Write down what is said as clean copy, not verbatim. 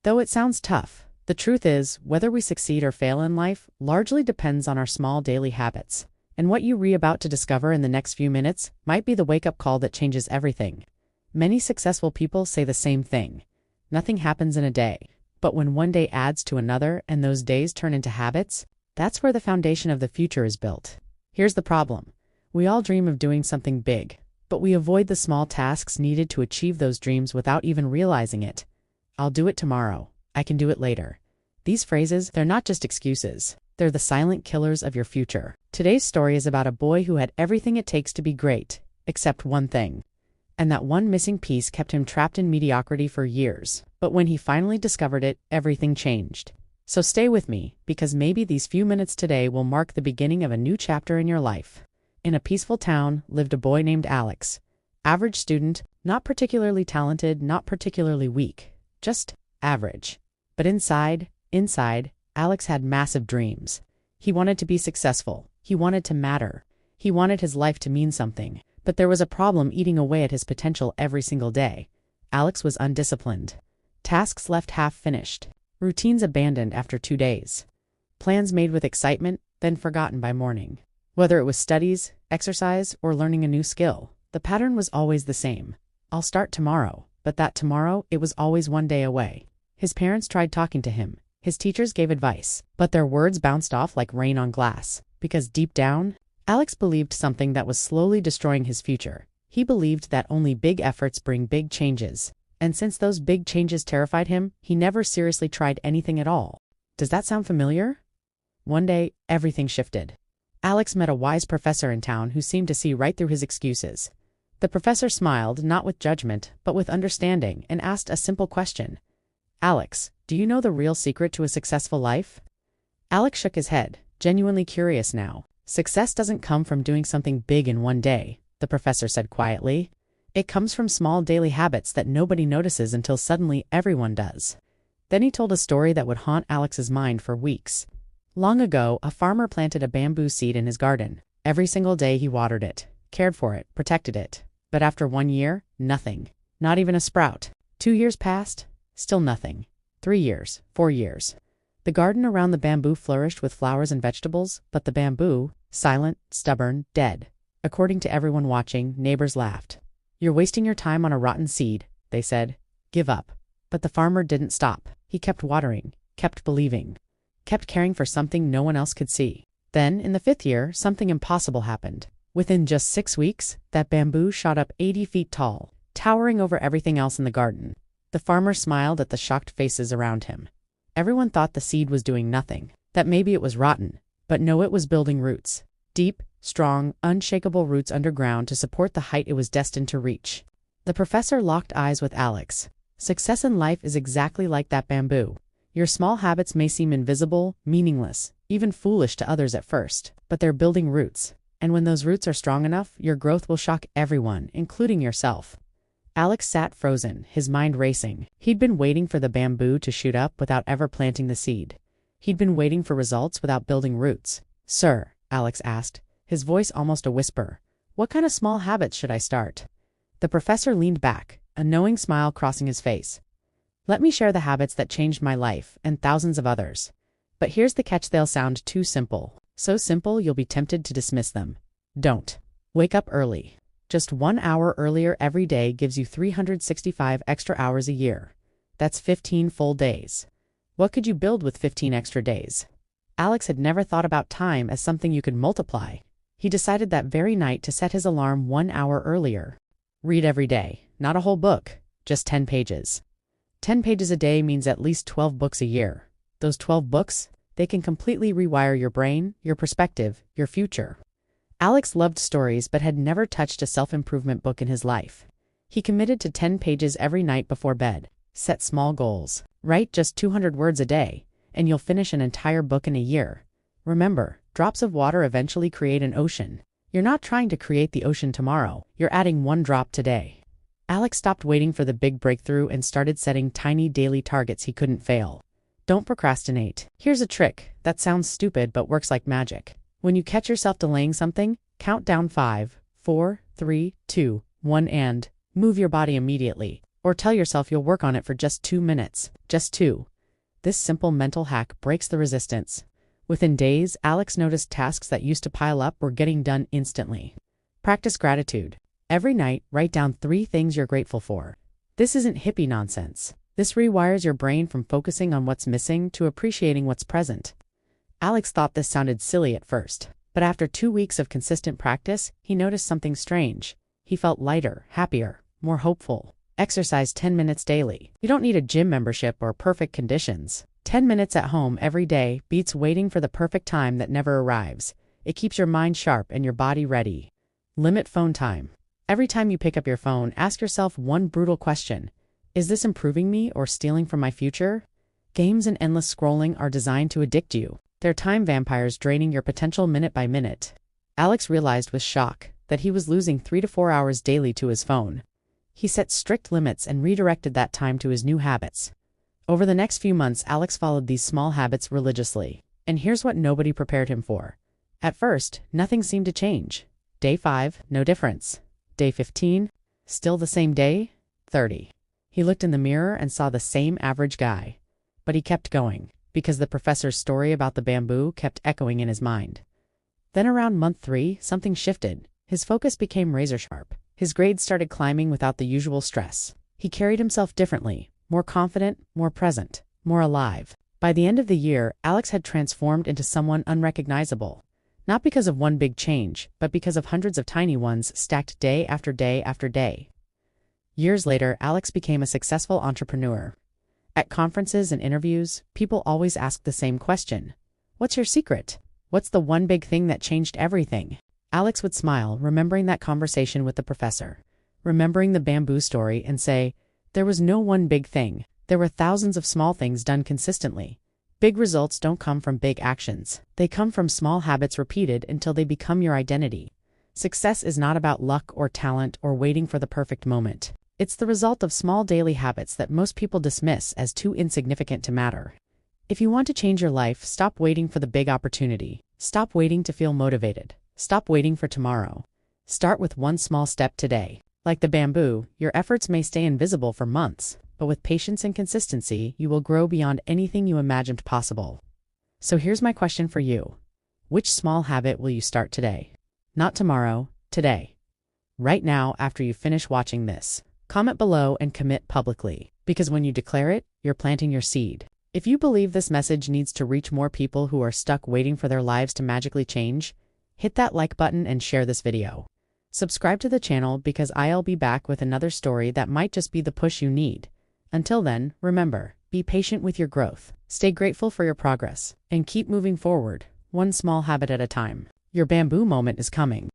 Though it sounds tough, the truth is, whether we succeed or fail in life largely depends on our small daily habits. And what you about to discover in the next few minutes might be the wake-up call that changes everything. Many successful people say the same thing. Nothing happens in a day. But when one day adds to another and those days turn into habits, that's where the foundation of the future is built. Here's the problem. We all dream of doing something big, but we avoid the small tasks needed to achieve those dreams without even realizing it. I'll do it tomorrow. I can do it later. These phrases, they're not just excuses. They're the silent killers of your future. Today's story is about a boy who had everything it takes to be great, except one thing. And that one missing piece kept him trapped in mediocrity for years. But when he finally discovered it, everything changed. So stay with me, because maybe these few minutes today will mark the beginning of a new chapter in your life. In a peaceful town lived a boy named Alex. Average student, not particularly talented, not particularly weak, just average. But inside, Alex had massive dreams. He wanted to be successful. He wanted to matter. He wanted his life to mean something. But there was a problem eating away at his potential every single day. Alex was undisciplined. Tasks left half-finished. Routines abandoned after 2 days. Plans made with excitement, then forgotten by morning. Whether it was studies, exercise, or learning a new skill, the pattern was always the same. I'll start tomorrow, but that tomorrow, it was always one day away. His parents tried talking to him. His teachers gave advice, but their words bounced off like rain on glass. Because deep down, Alex believed something that was slowly destroying his future. He believed that only big efforts bring big changes. And since those big changes terrified him, he never seriously tried anything at all. Does that sound familiar? One day, everything shifted. Alex met a wise professor in town who seemed to see right through his excuses. The professor smiled, not with judgment, but with understanding, and asked a simple question. Alex, do you know the real secret to a successful life? Alex shook his head, genuinely curious now. Success doesn't come from doing something big in one day, the professor said quietly. It comes from small daily habits that nobody notices until suddenly everyone does. Then he told a story that would haunt Alex's mind for weeks. Long ago, a farmer planted a bamboo seed in his garden. Every single day he watered it, cared for it, protected it. But after 1 year, nothing. Not even a sprout. 2 years passed, still nothing. 3 years, 4 years. The garden around the bamboo flourished with flowers and vegetables, but the bamboo, silent, stubborn, dead. According to everyone watching, neighbors laughed. You're wasting your time on a rotten seed, they said. Give up. But the farmer didn't stop. He kept watering, kept believing, kept caring for something no one else could see. Then, in the 5th year, something impossible happened. Within just 6 weeks, that bamboo shot up 80 feet tall, towering over everything else in the garden. The farmer smiled at the shocked faces around him. Everyone thought the seed was doing nothing, that maybe it was rotten. But no, it was building roots. Deep, strong, unshakable roots underground to support the height it was destined to reach. The professor locked eyes with Alex. Success in life is exactly like that bamboo. Your small habits may seem invisible, meaningless, even foolish to others at first, but they're building roots. And when those roots are strong enough, your growth will shock everyone, including yourself. Alex sat frozen, his mind racing. He'd been waiting for the bamboo to shoot up without ever planting the seed. He'd been waiting for results without building roots. Sir, Alex asked, his voice almost a whisper, what kind of small habits should I start? The professor leaned back, a knowing smile crossing his face. Let me share the habits that changed my life and thousands of others. But here's the catch, they'll sound too simple. So simple you'll be tempted to dismiss them. Don't. Wake up early. Just 1 hour earlier every day gives you 365 extra hours a year. That's 15 full days. What could you build with 15 extra days? Alex had never thought about time as something you could multiply. He decided that very night to set his alarm 1 hour earlier. Read every day, not a whole book, just 10 pages. 10 pages a day means at least 12 books a year. Those 12 books, they can completely rewire your brain, your perspective, your future. Alex loved stories but had never touched a self-improvement book in his life. He committed to 10 pages every night before bed. Set small goals. Write just 200 words a day, and you'll finish an entire book in a year. Remember, drops of water eventually create an ocean. You're not trying to create the ocean tomorrow. You're adding 1 drop today. Alex stopped waiting for the big breakthrough and started setting tiny daily targets he couldn't fail. Don't procrastinate. Here's a trick that sounds stupid but works like magic. When you catch yourself delaying something, count down 5, 4, 3, 2, 1 and move your body immediately. Or tell yourself you'll work on it for just 2 minutes. Just 2. This simple mental hack breaks the resistance. Within days, Alex noticed tasks that used to pile up were getting done instantly. Practice gratitude. Every night, write down 3 things you're grateful for. This isn't hippie nonsense. This rewires your brain from focusing on what's missing to appreciating what's present. Alex thought this sounded silly at first, but after 2 weeks of consistent practice, he noticed something strange. He felt lighter, happier, more hopeful. Exercise 10 minutes daily. You don't need a gym membership or perfect conditions. 10 minutes at home every day beats waiting for the perfect time that never arrives. It keeps your mind sharp and your body ready. Limit phone time. Every time you pick up your phone, ask yourself one brutal question. Is this improving me or stealing from my future? Games and endless scrolling are designed to addict you. They're time vampires draining your potential minute by minute. Alex realized with shock that he was losing 3 to 4 hours daily to his phone. He set strict limits and redirected that time to his new habits. Over the next few months, Alex followed these small habits religiously. And here's what nobody prepared him for. At first, nothing seemed to change. Day 5, no difference. Day 15, still the same day. 30. He looked in the mirror and saw the same average guy. But he kept going, because the professor's story about the bamboo kept echoing in his mind. Then around month 3, something shifted. His focus became razor sharp. His grades started climbing without the usual stress. He carried himself differently, more confident, more present, more alive. By the end of the year, Alex had transformed into someone unrecognizable. Not because of one big change, but because of hundreds of tiny ones stacked day after day after day. Years later, Alex became a successful entrepreneur. At conferences and interviews, people always ask the same question. What's your secret? What's the one big thing that changed everything? Alex would smile, remembering that conversation with the professor, remembering the bamboo story, and say, there was no one big thing. There were thousands of small things done consistently. Big results don't come from big actions. They come from small habits repeated until they become your identity. Success is not about luck or talent or waiting for the perfect moment. It's the result of small daily habits that most people dismiss as too insignificant to matter. If you want to change your life, stop waiting for the big opportunity. Stop waiting to feel motivated. Stop waiting for tomorrow. Start with one small step today. Like the bamboo, your efforts may stay invisible for months, but with patience and consistency, you will grow beyond anything you imagined possible. So here's my question for you. Which small habit will you start today? Not tomorrow, today. Right now, after you finish watching this. Comment below and commit publicly, because when you declare it, you're planting your seed. If you believe this message needs to reach more people who are stuck waiting for their lives to magically change, hit that like button and share this video. Subscribe to the channel because I'll be back with another story that might just be the push you need. Until then, remember, be patient with your growth, stay grateful for your progress, and keep moving forward, one small habit at a time. Your bamboo moment is coming.